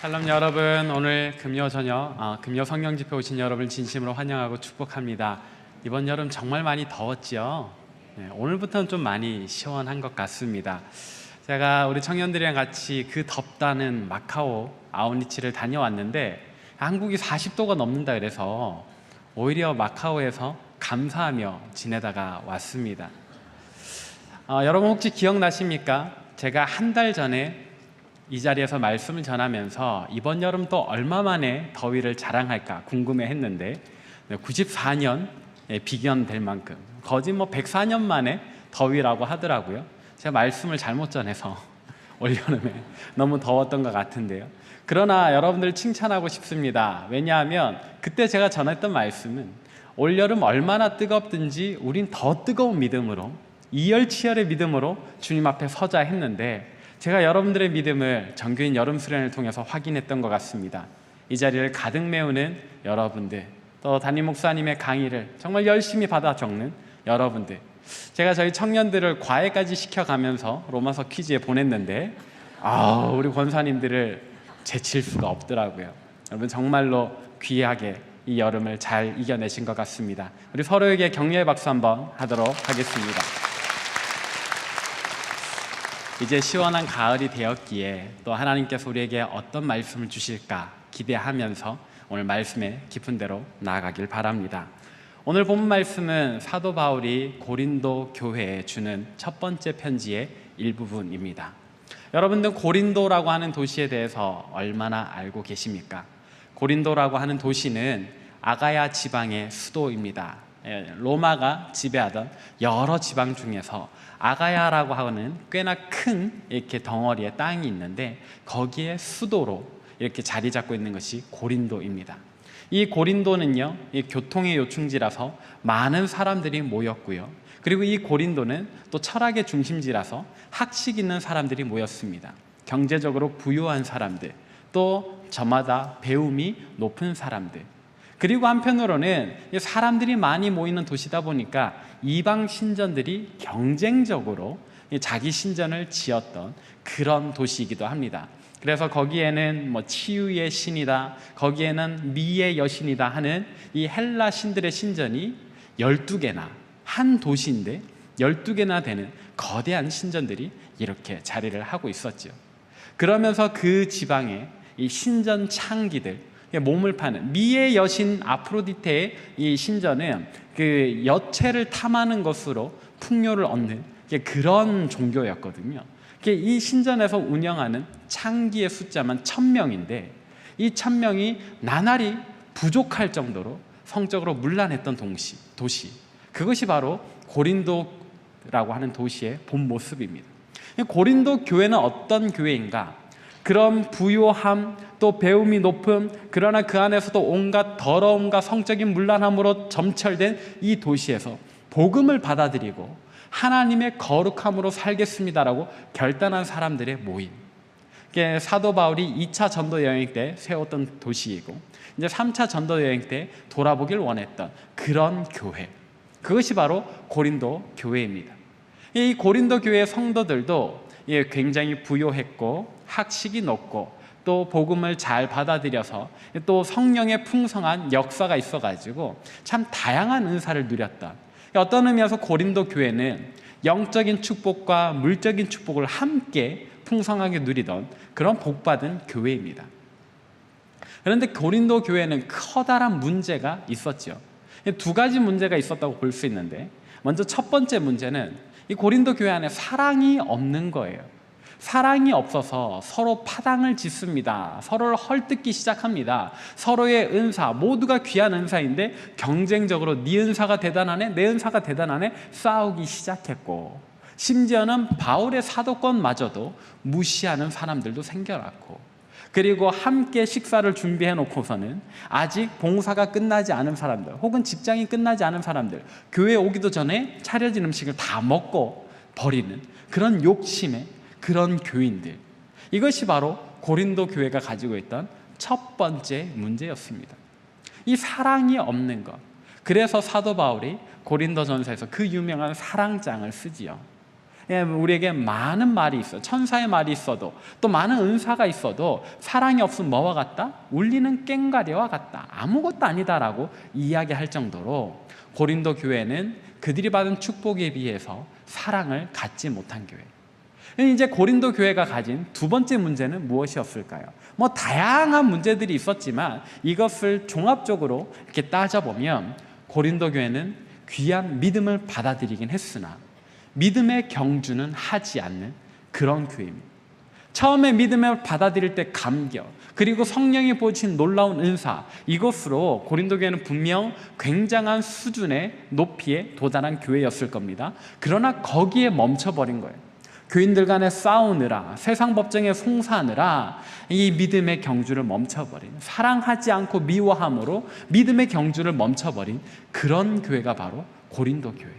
샬롬 여러분, 오늘 금요 저녁 금요 성령 집회 오신 여러분 진심으로 환영하고 축복합니다. 이번 여름 정말 많이 더웠죠? 네, 오늘부터는 좀 많이 시원한 것 같습니다. 제가 우리 청년들이랑 같이 그 덥다는 마카오 아웃리치를 다녀왔는데 한국이 40도가 넘는다 그래서 오히려 마카오에서 감사하며 지내다가 왔습니다. 여러분 혹시 기억나십니까? 제가 한 달 전에 이 자리에서 말씀을 전하면서 이번 여름 또 얼마 만에 더위를 자랑할까 궁금해했는데 94년 비견될 만큼 거진 104년 만에 더위라고 하더라고요. 제가 말씀을 잘못 전해서 올여름에 너무 더웠던 것 같은데요. 그러나 여러분들 칭찬하고 싶습니다. 왜냐하면 그때 제가 전했던 말씀은 올여름 얼마나 뜨겁든지 우린 더 뜨거운 믿음으로 이열치열의 믿음으로 주님 앞에 서자 했는데 제가 여러분들의 믿음을 정규인 여름 수련을 통해서 확인했던 것 같습니다. 이 자리를 가득 메우는 여러분들, 또 담임 목사님의 강의를 정말 열심히 받아 적는 여러분들, 제가 저희 청년들을 과외까지 시켜가면서 로마서 퀴즈에 보냈는데 우리 권사님들을 제칠 수가 없더라고요. 여러분 정말로 귀하게 이 여름을 잘 이겨내신 것 같습니다. 우리 서로에게 격려의 박수 한번 하도록 하겠습니다. 이제 시원한 가을이 되었기에 또 하나님께서 우리에게 어떤 말씀을 주실까 기대하면서 오늘 말씀에 깊은 데로 나아가길 바랍니다. 오늘 본 말씀은 사도 바울이 고린도 교회에 주는 첫 번째 편지의 일부분입니다. 여러분들 고린도라고 하는 도시에 대해서 얼마나 알고 계십니까? 고린도라고 하는 도시는 아가야 지방의 수도입니다. 로마가 지배하던 여러 지방 중에서 아가야라고 하는 꽤나 큰 이렇게 덩어리의 땅이 있는데 거기에 수도로 이렇게 자리 잡고 있는 것이 고린도입니다. 이 고린도는요, 이 교통의 요충지라서 많은 사람들이 모였고요. 그리고 이 고린도는 또 철학의 중심지라서 학식 있는 사람들이 모였습니다. 경제적으로 부유한 사람들, 또 저마다 배움이 높은 사람들, 그리고 한편으로는 사람들이 많이 모이는 도시다 보니까 이방 신전들이 경쟁적으로 자기 신전을 지었던 그런 도시이기도 합니다. 그래서 거기에는 치유의 신이다, 거기에는 미의 여신이다 하는 이 헬라 신들의 신전이 12개나, 한 도시인데 12개나 되는 거대한 신전들이 이렇게 자리를 하고 있었죠. 그러면서 그 지방에 이 신전 창기들, 몸을 파는 미의 여신 아프로디테의 이 신전은 그 여체를 탐하는 것으로 풍요를 얻는 그런 종교였거든요. 이 신전에서 운영하는 창기의 숫자만 1000명인데 이 1000명이 나날이 부족할 정도로 성적으로 문란했던 도시, 그것이 바로 고린도라고 하는 도시의 본 모습입니다. 고린도 교회는 어떤 교회인가? 그런 부요함, 또 배움이 높음, 그러나 그 안에서도 온갖 더러움과 성적인 문란함으로 점철된 이 도시에서 복음을 받아들이고 하나님의 거룩함으로 살겠습니다라고 결단한 사람들의 모임. 이게 사도 바울이 2차 전도 여행 때 세웠던 도시이고 이제 3차 전도 여행 때 돌아보길 원했던 그런 교회, 그것이 바로 고린도 교회입니다. 이 고린도 교회의 성도들도 굉장히 부요했고 학식이 높고 또 복음을 잘 받아들여서 또 성령의 풍성한 역사가 있어가지고 참 다양한 은사를 누렸다. 어떤 의미에서 고린도 교회는 영적인 축복과 물적인 축복을 함께 풍성하게 누리던 그런 복받은 교회입니다. 그런데 고린도 교회는 커다란 문제가 있었죠. 두 가지 문제가 있었다고 볼 수 있는데, 먼저 첫 번째 문제는 이 고린도 교회 안에 사랑이 없는 거예요. 사랑이 없어서 서로 파당을 짓습니다. 서로를 헐뜯기 시작합니다. 서로의 은사, 모두가 귀한 은사인데 경쟁적으로 네 은사가 대단하네, 내 은사가 대단하네 싸우기 시작했고, 심지어는 바울의 사도권마저도 무시하는 사람들도 생겨났고, 그리고 함께 식사를 준비해 놓고서는 아직 봉사가 끝나지 않은 사람들, 혹은 직장이 끝나지 않은 사람들, 교회에 오기도 전에 차려진 음식을 다 먹고 버리는 그런 욕심에 그런 교인들, 이것이 바로 고린도 교회가 가지고 있던 첫 번째 문제였습니다. 이 사랑이 없는 것. 그래서 사도 바울이 고린도전서에서 그 유명한 사랑장을 쓰지요. 우리에게 많은 말이 있어, 천사의 말이 있어도, 또 많은 은사가 있어도 사랑이 없으면 뭐와 같다? 울리는 꽹과리와 같다, 아무것도 아니다라고 이야기할 정도로 고린도 교회는 그들이 받은 축복에 비해서 사랑을 갖지 못한 교회. 이제 고린도 교회가 가진 두 번째 문제는 무엇이었을까요? 다양한 문제들이 있었지만 이것을 종합적으로 이렇게 따져보면 고린도 교회는 귀한 믿음을 받아들이긴 했으나 믿음의 경주는 하지 않는 그런 교회입니다. 처음에 믿음을 받아들일 때 감격, 그리고 성령이 보여주신 놀라운 은사, 이것으로 고린도 교회는 분명 굉장한 수준의 높이에 도달한 교회였을 겁니다. 그러나 거기에 멈춰버린 거예요. 교인들 간에 싸우느라, 세상 법정에 송사하느라 이 믿음의 경주를 멈춰버린, 사랑하지 않고 미워함으로 믿음의 경주를 멈춰버린 그런 교회가 바로 고린도 교회.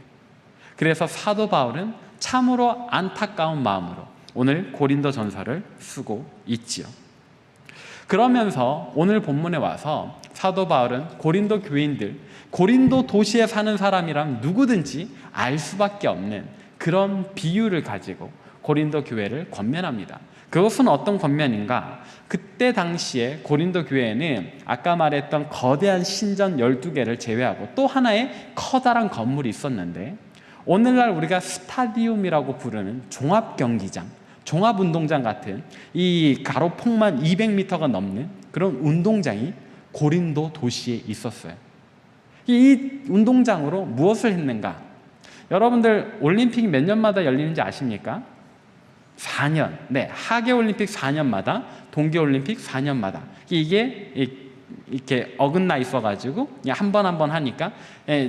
그래서 사도 바울은 참으로 안타까운 마음으로 오늘 고린도 전서를 쓰고 있지요. 그러면서 오늘 본문에 와서 사도 바울은 고린도 교인들, 고린도 도시에 사는 사람이란 누구든지 알 수밖에 없는 그런 비유를 가지고 고린도 교회를 권면합니다. 그것은 어떤 권면인가? 그때 당시에 고린도 교회에는 아까 말했던 거대한 신전 12개를 제외하고 또 하나의 커다란 건물이 있었는데, 오늘날 우리가 스타디움이라고 부르는 종합경기장, 종합운동장 같은 이 가로폭만 200m가 넘는 그런 운동장이 고린도 도시에 있었어요. 이 운동장으로 무엇을 했는가? 여러분들 올림픽이 몇 년마다 열리는지 아십니까? 4년. 네, 하계올림픽 4년마다, 동계올림픽 4년마다. 이게 이렇게 어긋나 있어가지고 한 번 한 번 하니까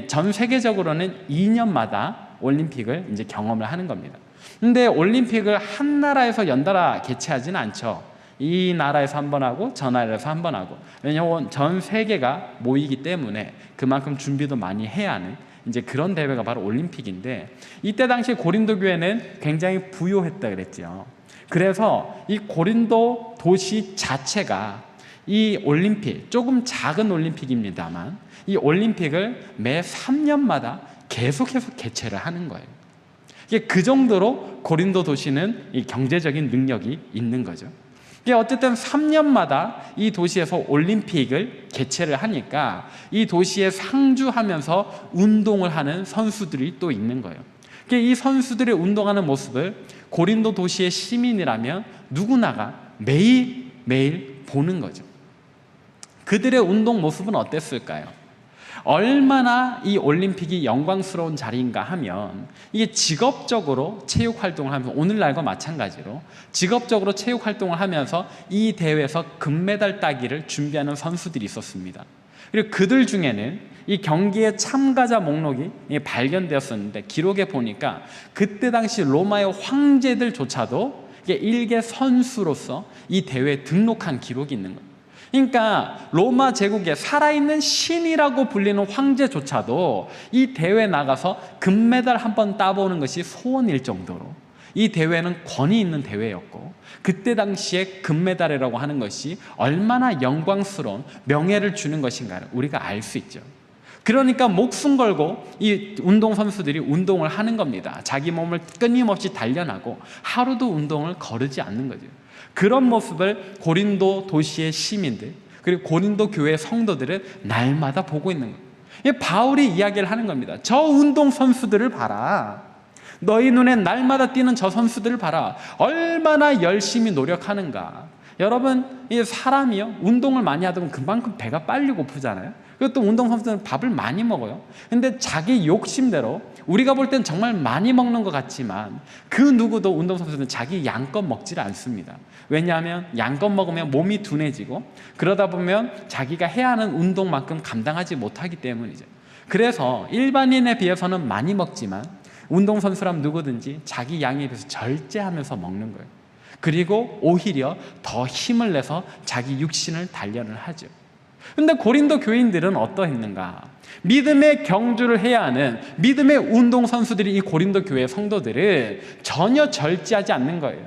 전 세계적으로는 2년마다 올림픽을 이제 경험을 하는 겁니다. 근데 올림픽을 한 나라에서 연달아 개최하지는 않죠. 이 나라에서 한 번 하고 저 나라에서 한 번 하고, 왜냐하면 전 세계가 모이기 때문에 그만큼 준비도 많이 해야 하는 이제 그런 대회가 바로 올림픽인데, 이때 당시 고린도 교회는 굉장히 부유했다 그랬죠. 그래서 이 고린도 도시 자체가 이 올림픽, 조금 작은 올림픽입니다만 이 올림픽을 매 3년마다 계속해서 개최를 하는 거예요. 그 정도로 고린도 도시는 이 경제적인 능력이 있는 거죠. 어쨌든 3년마다 이 도시에서 올림픽을 개최를 하니까 이 도시에 상주하면서 운동을 하는 선수들이 또 있는 거예요. 이 선수들이 운동하는 모습을 고린도 도시의 시민이라면 누구나가 매일매일 보는 거죠. 그들의 운동 모습은 어땠을까요? 얼마나 이 올림픽이 영광스러운 자리인가 하면, 이게 직업적으로 체육 활동을 하면서, 오늘날과 마찬가지로 직업적으로 체육 활동을 하면서 이 대회에서 금메달 따기를 준비하는 선수들이 있었습니다. 그리고 그들 중에는 이 경기의 참가자 목록이 발견되었었는데, 기록에 보니까 그때 당시 로마의 황제들조차도 일개 선수로서 이 대회에 등록한 기록이 있는 거예요. 그러니까 로마 제국의 살아있는 신이라고 불리는 황제조차도 이 대회에 나가서 금메달 한 번 따보는 것이 소원일 정도로 이 대회는 권위 있는 대회였고, 그때 당시에 금메달이라고 하는 것이 얼마나 영광스러운 명예를 주는 것인가를 우리가 알 수 있죠. 그러니까 목숨 걸고 이 운동선수들이 운동을 하는 겁니다. 자기 몸을 끊임없이 단련하고 하루도 운동을 거르지 않는 거죠. 그런 모습을 고린도 도시의 시민들, 그리고 고린도 교회의 성도들은 날마다 보고 있는 거예요. 바울이 이야기를 하는 겁니다. 저 운동선수들을 봐라. 너희 눈에 날마다 뛰는 저 선수들을 봐라. 얼마나 열심히 노력하는가. 여러분, 이 사람이요, 운동을 많이 하다 보면 그만큼 배가 빨리 고프잖아요. 그리고 또 운동선수들은 밥을 많이 먹어요. 근데 자기 욕심대로, 우리가 볼 땐 정말 많이 먹는 것 같지만 그 누구도 운동선수들은 자기 양껏 먹지를 않습니다. 왜냐하면 양껏 먹으면 몸이 둔해지고, 그러다 보면 자기가 해야 하는 운동만큼 감당하지 못하기 때문이죠. 그래서 일반인에 비해서는 많이 먹지만 운동선수라면 누구든지 자기 양에 비해서 절제하면서 먹는 거예요. 그리고 오히려 더 힘을 내서 자기 육신을 단련을 하죠. 근데 고린도 교인들은 어떠했는가? 믿음의 경주를 해야 하는 믿음의 운동선수들이 이 고린도 교회 성도들을 전혀 절제하지 않는 거예요.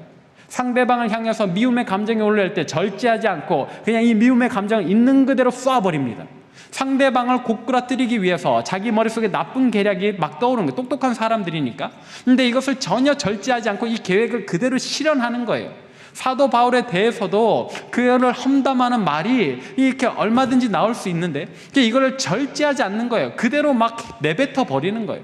상대방을 향해서 미움의 감정이 올라올 때 절제하지 않고 그냥 이 미움의 감정을 있는 그대로 쏴버립니다. 상대방을 고꾸라뜨리기 위해서 자기 머릿속에 나쁜 계략이 막 떠오르는 거예요. 똑똑한 사람들이니까. 근데 이것을 전혀 절제하지 않고 이 계획을 그대로 실현하는 거예요. 사도 바울에 대해서도 그를 험담하는 말이 이렇게 얼마든지 나올 수 있는데 이거를 절제하지 않는 거예요. 그대로 막 내뱉어 버리는 거예요.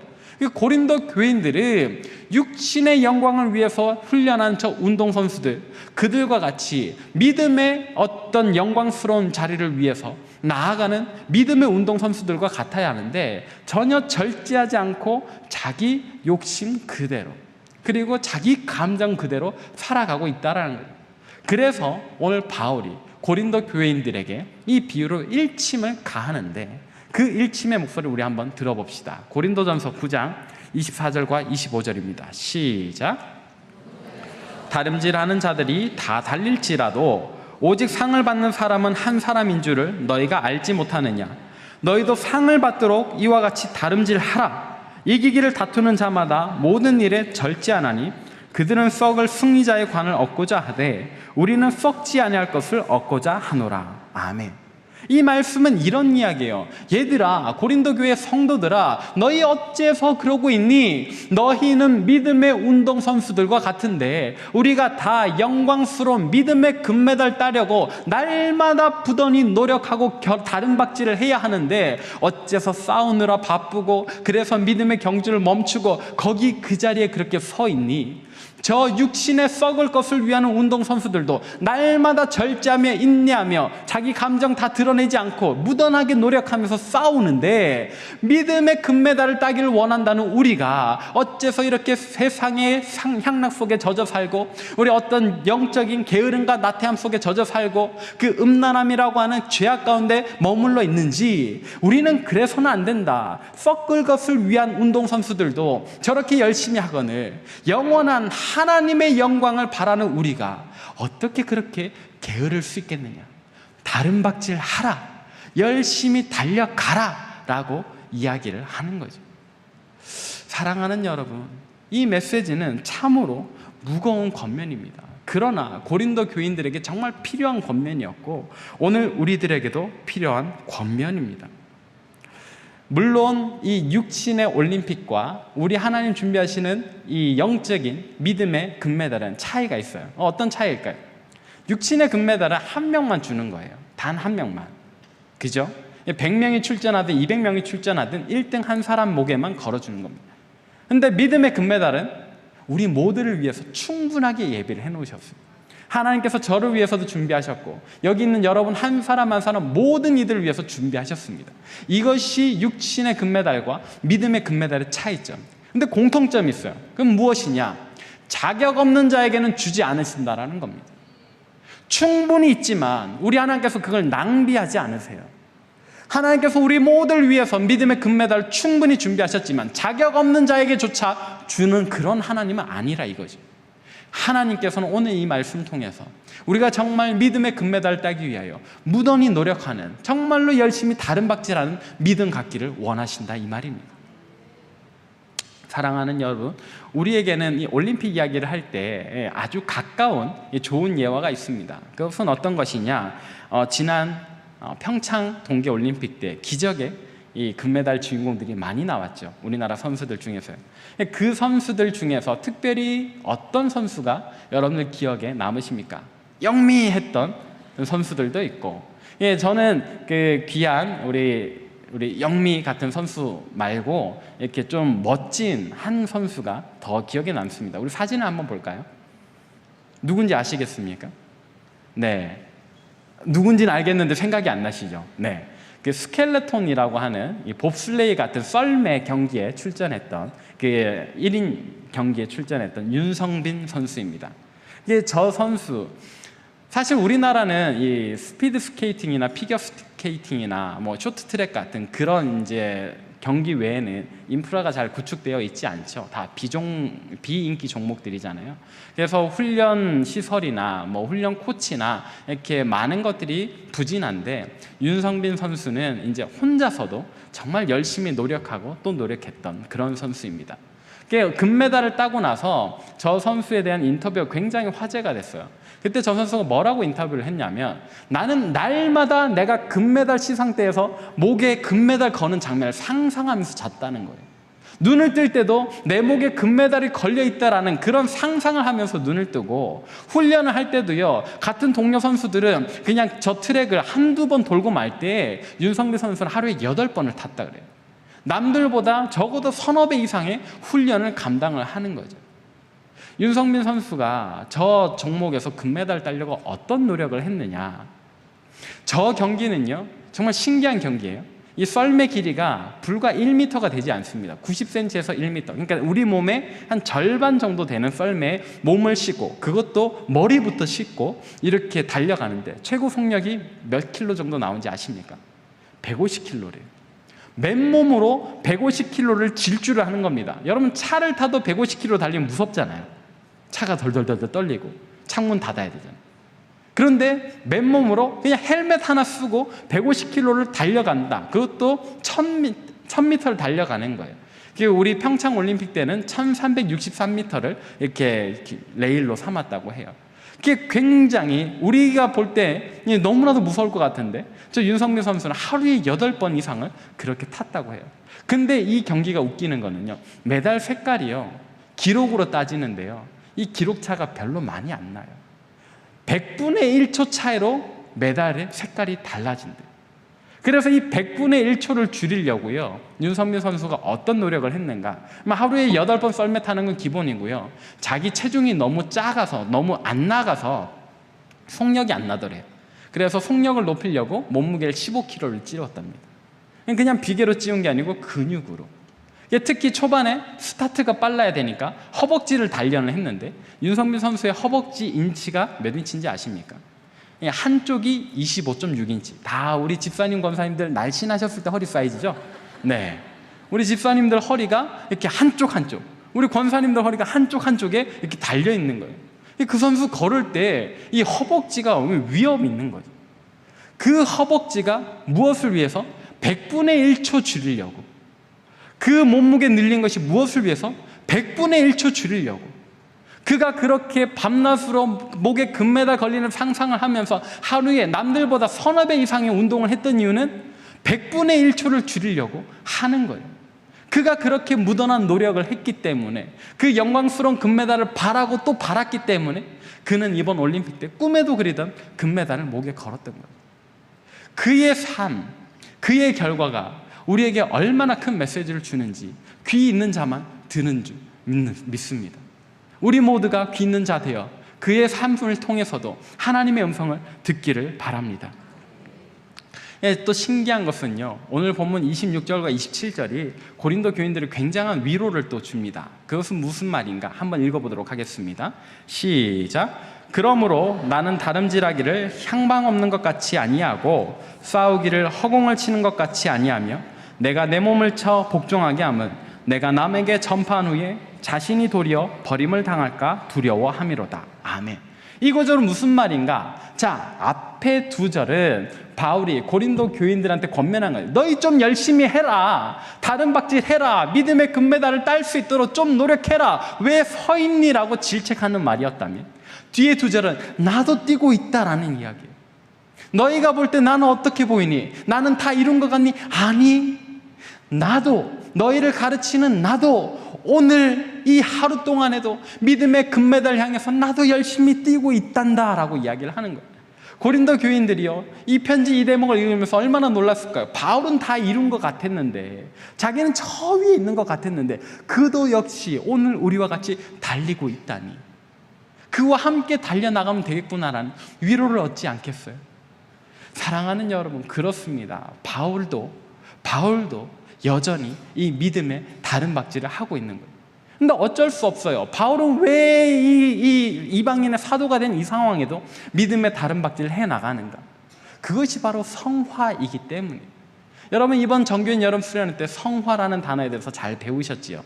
고린도 교인들은 육신의 영광을 위해서 훈련한 저 운동선수들, 그들과 같이 믿음의 어떤 영광스러운 자리를 위해서 나아가는 믿음의 운동선수들과 같아야 하는데 전혀 절제하지 않고 자기 욕심 그대로, 그리고 자기 감정 그대로 살아가고 있다는 거예요. 그래서 오늘 바울이 고린도 교인들에게 이 비유로 일침을 가하는데 그 일침의 목소리를 우리 한번 들어봅시다. 고린도전서 9장 24절과 25절입니다. 시작. 다름질하는 자들이 다 달릴지라도 오직 상을 받는 사람은 한 사람인 줄을 너희가 알지 못하느냐. 너희도 상을 받도록 이와 같이 다름질하라. 이기기를 다투는 자마다 모든 일에 절제하나니 그들은 썩을 승리자의 관을 얻고자 하되 우리는 썩지 아니할 것을 얻고자 하노라. 아멘. 이 말씀은 이런 이야기예요. 얘들아, 고린도 교회 성도들아, 너희 어째서 그러고 있니? 너희는 믿음의 운동선수들과 같은데 우리가 다 영광스러운 믿음의 금메달 따려고 날마다 부단히 노력하고 다름박질을 해야 하는데 어째서 싸우느라 바쁘고 그래서 믿음의 경주를 멈추고 거기 그 자리에 그렇게 서 있니? 저 육신에 썩을 것을 위하는 운동선수들도 날마다 절제하며 인내하며 자기 감정 다 드러내지 않고 무던하게 노력하면서 싸우는데 믿음의 금메달을 따기를 원한다는 우리가 어째서 이렇게 세상의 향락 속에 젖어 살고 우리 어떤 영적인 게으름과 나태함 속에 젖어 살고 그 음란함이라고 하는 죄악 가운데 머물러 있는지 우리는 그래서는 안 된다. 썩을 것을 위한 운동선수들도 저렇게 열심히 하거늘 영원한 하나님의 영광을 바라는 우리가 어떻게 그렇게 게으를 수 있겠느냐. 다름박질 하라, 열심히 달려가라 라고 이야기를 하는 거죠. 사랑하는 여러분, 이 메시지는 참으로 무거운 권면입니다. 그러나 고린도 교인들에게 정말 필요한 권면이었고 오늘 우리들에게도 필요한 권면입니다. 물론 이 육신의 올림픽과 우리 하나님 준비하시는 이 영적인 믿음의 금메달은 차이가 있어요. 어떤 차이일까요? 육신의 금메달은 한 명만 주는 거예요. 단 한 명만. 그죠? 100명이 출전하든 200명이 출전하든 1등 한 사람 목에만 걸어주는 겁니다. 근데 믿음의 금메달은 우리 모두를 위해서 충분하게 예비를 해놓으셨습니다. 하나님께서 저를 위해서도 준비하셨고 여기 있는 여러분 한 사람 한 사람 모든 이들을 위해서 준비하셨습니다. 이것이 육신의 금메달과 믿음의 금메달의 차이점. 근데 공통점이 있어요. 그럼 무엇이냐? 자격 없는 자에게는 주지 않으신다라는 겁니다. 충분히 있지만 우리 하나님께서 그걸 낭비하지 않으세요. 하나님께서 우리 모두를 위해서 믿음의 금메달을 충분히 준비하셨지만 자격 없는 자에게조차 주는 그런 하나님은 아니라 이거죠. 하나님께서는 오늘 이 말씀 통해서 우리가 정말 믿음의 금메달을 따기 위하여 무던히 노력하는 정말로 열심히 다름박질하는 믿음 갖기를 원하신다 이 말입니다. 사랑하는 여러분, 우리에게는 이 올림픽 이야기를 할 때 아주 가까운 좋은 예화가 있습니다. 그것은 어떤 것이냐, 지난 평창 동계올림픽 때 기적의 이 금메달 주인공들이 많이 나왔죠. 우리나라 선수들 중에서요. 그 선수들 중에서 특별히 어떤 선수가 여러분들 기억에 남으십니까? 영미했던 선수들도 있고, 저는 그 귀한 우리 영미 같은 선수 말고 이렇게 좀 멋진 한 선수가 더 기억에 남습니다. 우리 사진을 한번 볼까요? 누군지 아시겠습니까? 네, 누군지는 알겠는데 생각이 안 나시죠? 네. 그 스켈레톤이라고 하는 이 봅슬레이 같은 썰매 경기에 출전했던 그 1인 경기에 출전했던 윤성빈 선수입니다. 이게 저 선수 사실 우리나라는 이 스피드 스케이팅이나 피겨 스케이팅이나 뭐 쇼트트랙 같은 그런 이제 경기 외에는 인프라가 잘 구축되어 있지 않죠. 다 비인기 종목들이잖아요. 그래서 훈련 시설이나 뭐 훈련 코치나 이렇게 많은 것들이 부진한데 윤성빈 선수는 이제 혼자서도 정말 열심히 노력하고 또 노력했던 그런 선수입니다. 금메달을 따고 나서 저 선수에 대한 인터뷰가 굉장히 화제가 됐어요. 그때 저 선수가 뭐라고 인터뷰를 했냐면, 나는 날마다 내가 금메달 시상대에서 목에 금메달 거는 장면을 상상하면서 잤다는 거예요. 눈을 뜰 때도 내 목에 금메달이 걸려있다라는 그런 상상을 하면서 눈을 뜨고, 훈련을 할 때도요, 같은 동료 선수들은 그냥 저 트랙을 한두 번 돌고 말 때 윤성민 선수는 하루에 8번을 탔다 그래요. 남들보다 적어도 서너 배 이상의 훈련을 감당을 하는 거죠. 윤성민 선수가 저 종목에서 금메달을 따려고 어떤 노력을 했느냐. 저 경기는요, 정말 신기한 경기예요. 이 썰매 길이가 불과 1m가 되지 않습니다. 90cm에서 1m. 그러니까 우리 몸의 한 절반 정도 되는 썰매에 몸을 싣고, 그것도 머리부터 싣고 이렇게 달려가는데 최고 속력이 몇 킬로 정도 나오는지 아십니까? 150킬로래요. 맨몸으로 150킬로를 질주를 하는 겁니다. 여러분, 차를 타도 150킬로 달리면 무섭잖아요. 차가 덜덜덜 떨리고 창문 닫아야 되잖아요. 그런데 맨몸으로 그냥 헬멧 하나 쓰고 150킬로를 달려간다. 그것도 1000m를 달려가는 거예요. 우리 평창 올림픽 때는 1363m를 이렇게 레일로 삼았다고 해요. 그게 굉장히 우리가 볼 때 너무나도 무서울 것 같은데, 저 윤성민 선수는 하루에 8번 이상을 그렇게 탔다고 해요. 근데 이 경기가 웃기는 거는요, 메달 색깔이요, 기록으로 따지는데요, 이 기록차가 별로 많이 안 나요. 100분의 1초 차이로 메달의 색깔이 달라진대요. 그래서 이 100분의 1초를 줄이려고요, 윤성민 선수가 어떤 노력을 했는가. 하루에 8번 썰매 타는 건 기본이고요, 자기 체중이 너무 작아서, 너무 안 나가서 속력이 안 나더래요. 그래서 속력을 높이려고 몸무게를 15kg를 찌웠답니다. 그냥 비계로 찌운 게 아니고 근육으로. 특히 초반에 스타트가 빨라야 되니까 허벅지를 단련을 했는데, 윤성민 선수의 허벅지 인치가 몇 인치인지 아십니까? 한쪽이 25.6인치. 다 우리 집사님, 권사님들 날씬하셨을 때 허리 사이즈죠? 네. 우리 집사님들 허리가 이렇게 한쪽, 우리 권사님들 허리가 한쪽에 이렇게 달려 있는 거예요. 그 선수 걸을 때 이 허벅지가 위험이 있는 거죠. 그 허벅지가 무엇을 위해서? 100분의 1초 줄이려고. 그 몸무게 늘린 것이 무엇을 위해서? 100분의 1초 줄이려고. 그가 그렇게 밤낮으로 목에 금메달 걸리는 상상을 하면서 하루에 남들보다 서너 배 이상의 운동을 했던 이유는 100분의 1초를 줄이려고 하는 거예요. 그가 그렇게 무던한 노력을 했기 때문에, 그 영광스러운 금메달을 바라고 또 바랐기 때문에 그는 이번 올림픽 때 꿈에도 그리던 금메달을 목에 걸었던 거예요. 그의 삶, 그의 결과가 우리에게 얼마나 큰 메시지를 주는지 귀 있는 자만 듣는 줄 믿습니다. 우리 모두가 귀 있는 자 되어 그의 삶을 통해서도 하나님의 음성을 듣기를 바랍니다. 또 신기한 것은요, 오늘 본문 26절과 27절이 고린도 교인들이 굉장한 위로를 또 줍니다. 그것은 무슨 말인가? 한번 읽어보도록 하겠습니다. 시작. 그러므로 나는 다름질하기를 향방 없는 것 같이 아니하고 싸우기를 허공을 치는 것 같이 아니하며, 내가 내 몸을 쳐 복종하게 함은 내가 남에게 전파한 후에 자신이 도리어 버림을 당할까 두려워함이로다. 아멘. 이 구절은 무슨 말인가? 자, 앞에 두 절은 바울이 고린도 교인들한테 권면한 거예요. 너희 좀 열심히 해라. 다른 박질 해라. 믿음의 금메달을 딸 수 있도록 좀 노력해라. 왜 서 있니라고 질책하는 말이었다면, 뒤에 두 절은 나도 뛰고 있다라는 이야기예요. 너희가 볼 때 나는 어떻게 보이니? 나는 다 이룬 것 같니? 아니, 나도, 너희를 가르치는 나도 오늘 이 하루 동안에도 믿음의 금메달 향해서 나도 열심히 뛰고 있단다 라고 이야기를 하는 거예요. 고린도 교인들이요, 이 편지 이 대목을 읽으면서 얼마나 놀랐을까요? 바울은 다 이룬 것 같았는데, 자기는 저 위에 있는 것 같았는데, 그도 역시 오늘 우리와 같이 달리고 있다니, 그와 함께 달려나가면 되겠구나라는 위로를 얻지 않겠어요? 사랑하는 여러분, 그렇습니다. 바울도 여전히 이 믿음의 다른 박질을 하고 있는 거예요. 근데 어쩔 수 없어요. 바울은 왜 이방인의 사도가 된 이 상황에도 믿음의 다른 박질을 해나가는가? 그것이 바로 성화이기 때문에. 여러분, 이번 정규인 여름 수련회 때 성화라는 단어에 대해서 잘 배우셨지요?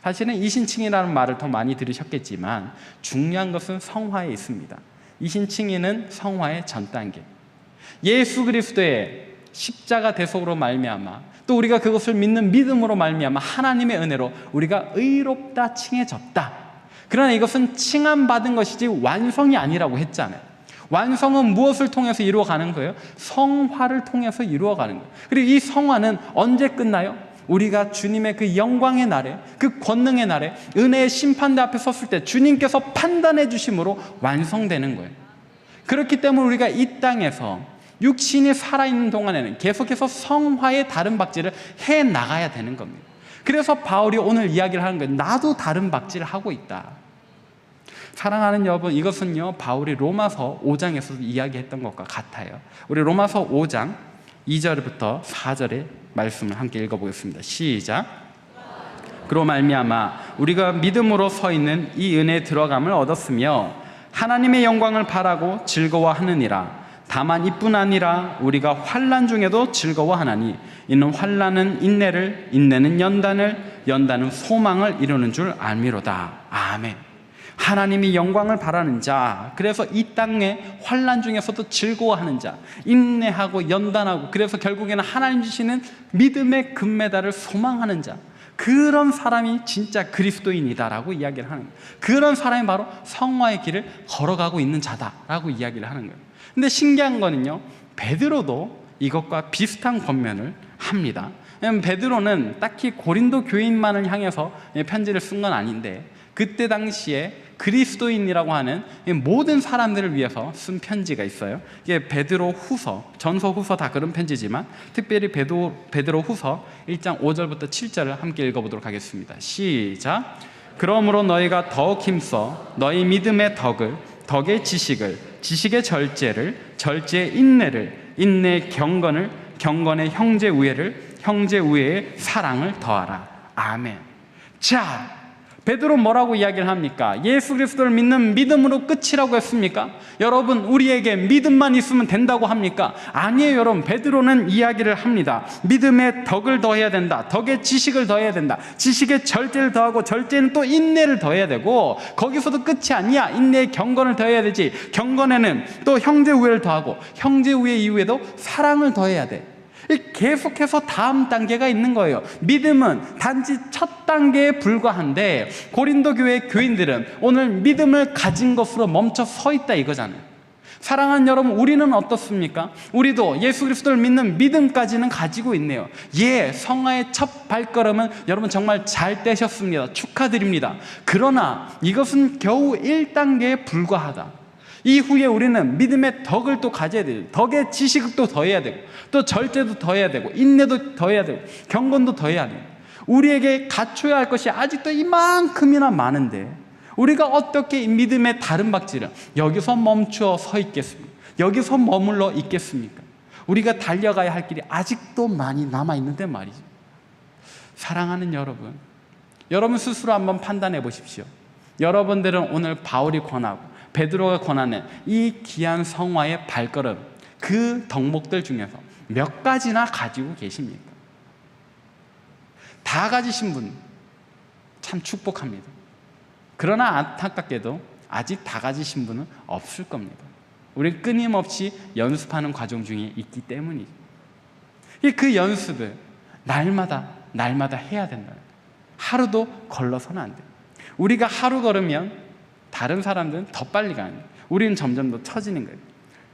사실은 이신칭이라는 말을 더 많이 들으셨겠지만 중요한 것은 성화에 있습니다. 이신칭이는 성화의 전 단계. 예수 그리스도의 십자가 대속으로 말미암아 또 우리가 그것을 믿는 믿음으로 말미암아 하나님의 은혜로 우리가 의롭다 칭해졌다. 그러나 이것은 칭함받은 것이지 완성이 아니라고 했잖아요. 완성은 무엇을 통해서 이루어가는 거예요? 성화를 통해서 이루어가는 거예요. 그리고 이 성화는 언제 끝나요? 우리가 주님의 그 영광의 날에, 그 권능의 날에, 은혜의 심판대 앞에 섰을 때 주님께서 판단해 주심으로 완성되는 거예요. 그렇기 때문에 우리가 이 땅에서 육신이 살아있는 동안에는 계속해서 성화의 다른 박질을 해나가야 되는 겁니다. 그래서 바울이 오늘 이야기를 하는 거예요. 나도 다른 박질을 하고 있다. 사랑하는 여러분, 이것은요 바울이 로마서 5장에서도 이야기했던 것과 같아요. 우리 로마서 5장 2절부터 4절의 말씀을 함께 읽어보겠습니다. 시작. 그로 말미암아 우리가 믿음으로 서 있는 이 은혜에 들어감을 얻었으며 하나님의 영광을 바라고 즐거워하느니라. 다만 이뿐 아니라 우리가 환난 중에도 즐거워하나니 이는 환난은 인내를, 인내는 연단을, 연단은 소망을 이루는 줄 알미로다. 아멘. 하나님이 영광을 바라는 자, 그래서 이 땅의 환난 중에서도 즐거워하는 자, 인내하고 연단하고, 그래서 결국에는 하나님 주시는 믿음의 금메달을 소망하는 자, 그런 사람이 진짜 그리스도인이다라고 이야기를 하는 거예요. 그런 사람이 바로 성화의 길을 걸어가고 있는 자다라고 이야기를 하는 거예요. 근데 신기한 거는요, 베드로도 이것과 비슷한 권면을 합니다. 왜냐하면 베드로는 딱히 고린도 교인만을 향해서 편지를 쓴 건 아닌데, 그때 당시에 그리스도인이라고 하는 모든 사람들을 위해서 쓴 편지가 있어요. 이게 베드로 후서, 전서 후서 다 그런 편지지만 특별히 베드로 후서 1장 5절부터 7절을 함께 읽어보도록 하겠습니다. 시작. 그러므로 너희가 더욱 힘써 너희 믿음의 덕을, 덕의 지식을, 지식의 절제를, 절제의 인내를, 인내의 경건을, 경건의 형제 우애를, 형제 우애의 사랑을 더하라. 아멘. 자, 베드로 뭐라고 이야기를 합니까? 예수 그리스도를 믿는 믿음으로 끝이라고 했습니까? 여러분, 우리에게 믿음만 있으면 된다고 합니까? 아니에요. 여러분, 베드로는 이야기를 합니다. 믿음의 덕을 더해야 된다. 덕의 지식을 더해야 된다. 지식의 절제를 더하고, 절제는 또 인내를 더해야 되고, 거기서도 끝이 아니야. 인내의 경건을 더해야 되지. 경건에는 또 형제 우애를 더하고, 형제 우애 이후에도 사랑을 더해야 돼. 계속해서 다음 단계가 있는 거예요. 믿음은 단지 첫 단계에 불과한데 고린도 교회 교인들은 오늘 믿음을 가진 것으로 멈춰 서 있다 이거잖아요. 사랑하는 여러분, 우리는 어떻습니까? 우리도 예수 그리스도를 믿는 믿음까지는 가지고 있네요. 예, 성화의 첫 발걸음은 여러분 정말 잘 떼셨습니다. 축하드립니다. 그러나 이것은 겨우 1단계에 불과하다. 이후에 우리는 믿음의 덕을 또 가져야 돼요. 덕의 지식을 또 더해야 되고, 또 절제도 더해야 되고, 인내도 더해야 되고, 경건도 더해야 돼요. 우리에게 갖춰야 할 것이 아직도 이만큼이나 많은데 우리가 어떻게 이 믿음의 다른 박질을 여기서 멈추어 서 있겠습니까? 여기서 머물러 있겠습니까? 우리가 달려가야 할 길이 아직도 많이 남아있는데 말이죠. 사랑하는 여러분, 여러분 스스로 한번 판단해 보십시오. 여러분들은 오늘 바울이 권하고 베드로가 권하는 이 귀한 성화의 발걸음, 그 덕목들 중에서 몇 가지나 가지고 계십니까? 다 가지신 분 참 축복합니다. 그러나 안타깝게도 아직 다 가지신 분은 없을 겁니다. 우리는 끊임없이 연습하는 과정 중에 있기 때문이죠. 그 연습을 날마다 해야 된다. 하루도 걸러서는 안 돼요. 우리가 하루 걸으면 다른 사람들은 더 빨리 가는 거예요. 우리는 점점 더 처지는 거예요.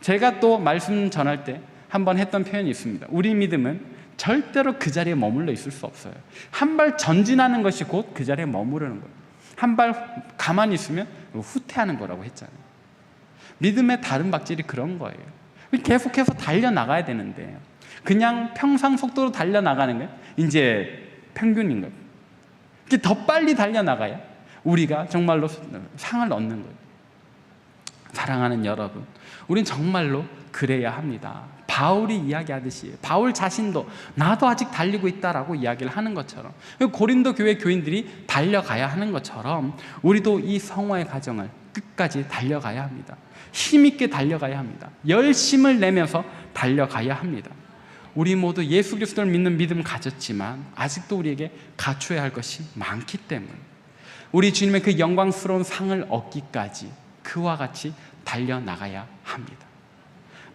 제가 또 말씀 전할 때 한번 했던 표현이 있습니다. 우리 믿음은 절대로 그 자리에 머물러 있을 수 없어요. 한 발 전진하는 것이 곧 그 자리에 머무르는 거예요. 한 발 가만히 있으면 후퇴하는 거라고 했잖아요. 믿음의 다른 박질이 그런 거예요. 계속해서 달려나가야 되는데 그냥 평상 속도로 달려나가는 게 이제 평균인 거예요. 더 빨리 달려나가야 우리가 정말로 상을 얻는 거예요. 사랑하는 여러분, 우린 정말로 그래야 합니다. 바울이 이야기하듯이 바울 자신도 나도 아직 달리고 있다라고 이야기를 하는 것처럼, 고린도 교회 교인들이 달려가야 하는 것처럼 우리도 이 성화의 과정을 끝까지 달려가야 합니다. 힘있게 달려가야 합니다. 열심을 내면서 달려가야 합니다. 우리 모두 예수 그리스도를 믿는 믿음을 가졌지만 아직도 우리에게 갖춰야 할 것이 많기 때문에 우리 주님의 그 영광스러운 상을 얻기까지 그와 같이 달려나가야 합니다.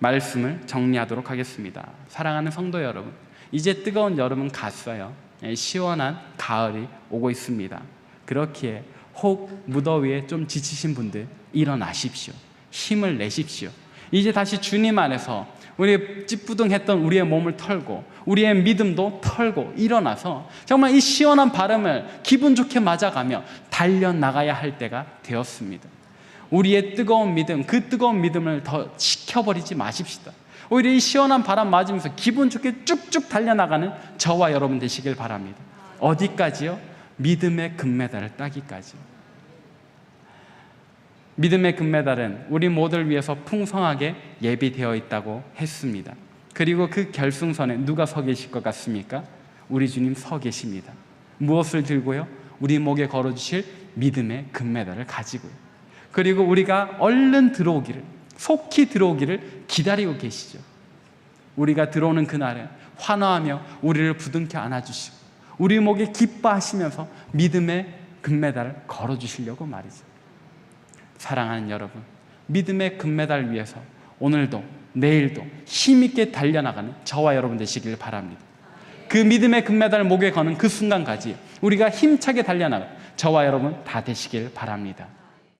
말씀을 정리하도록 하겠습니다. 사랑하는 성도 여러분, 이제 뜨거운 여름은 갔어요. 시원한 가을이 오고 있습니다. 그렇기에 혹 무더위에 좀 지치신 분들 일어나십시오. 힘을 내십시오. 이제 다시 주님 안에서 우리 찌뿌둥했던 우리의 몸을 털고 우리의 믿음도 털고 일어나서 정말 이 시원한 바람을 기분 좋게 맞아가며 달려나가야 할 때가 되었습니다. 우리의 뜨거운 믿음, 그 뜨거운 믿음을 더 식혀버리지 마십시다. 오히려 이 시원한 바람 맞으면서 기분 좋게 쭉쭉 달려나가는 저와 여러분 되시길 바랍니다. 어디까지요? 믿음의 금메달을 따기까지요. 믿음의 금메달은 우리 모두를 위해서 풍성하게 예비되어 있다고 했습니다. 그리고 그 결승선에 누가 서 계실 것 같습니까? 우리 주님 서 계십니다. 무엇을 들고요? 우리 목에 걸어주실 믿음의 금메달을 가지고요. 그리고 우리가 얼른 들어오기를, 속히 들어오기를 기다리고 계시죠. 우리가 들어오는 그날에 환호하며 우리를 부둥켜 안아주시고 우리 목에 기뻐하시면서 믿음의 금메달을 걸어주시려고 말이죠. 사랑하는 여러분, 믿음의 금메달 위해서 오늘도 내일도 힘있게 달려나가는 저와 여러분 되시길 바랍니다. 그 믿음의 금메달 목에 거는 그 순간까지 우리가 힘차게 달려나가 저와 여러분 다 되시길 바랍니다.